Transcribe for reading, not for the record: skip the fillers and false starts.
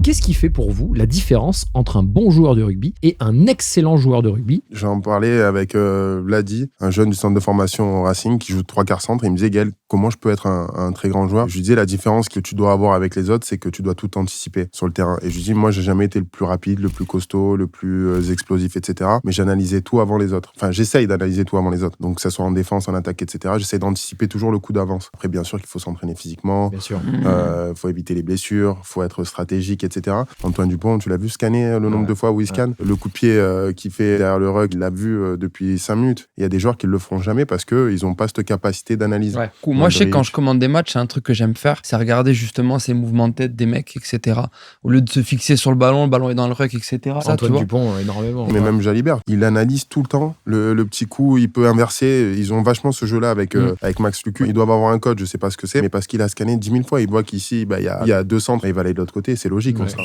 Qu'est-ce qui fait pour vous la différence entre un bon joueur de rugby et un excellent joueur de rugby? J'en parlais avec Vladi, un jeune du centre de formation au Racing qui joue 3/4 centre. Il me disait, Gaël, comment je peux être un très grand joueur? Je lui disais, la différence que tu dois avoir avec les autres, c'est que tu dois tout anticiper sur le terrain. Et je lui dis, moi, j'ai jamais été le plus rapide, le plus costaud, le plus explosif, etc. Mais j'analysais tout avant les autres. Enfin, j'essaye d'analyser tout avant les autres. Donc, que ça soit en défense, en attaque, etc. J'essaie d'anticiper toujours le coup d'avance. Après, bien sûr qu'il faut s'entraîner physiquement. Bien sûr. Faut éviter les blessures, faut être stratégique, etc. Antoine Dupont, tu l'as vu scanner le nombre de fois où il scanne? Le coup de pied qu'il fait derrière le rug, il l'a vu depuis 5 minutes. Il y a des joueurs qui le feront jamais parce qu'ils n'ont pas cette capacité d'analyse. Ouais. Moi, je sais que quand je commande des matchs, c'est un truc que j'aime faire, c'est regarder justement ces mouvements de tête des mecs, etc. Au lieu de se fixer sur le ballon est dans le ruck, etc. Ça, Antoine Dupont, énormément. Mais même Jalibert, il analyse tout le temps le petit coup, il peut inverser. Ils ont vachement ce jeu-là avec Max Lucu. Ils doivent avoir un code, je sais pas ce que c'est, mais parce qu'il a scanné 10 000 fois, il voit qu'ici, il y a 2 centres et il va aller de l'autre côté, c'est logique. Ouais. Comme ça.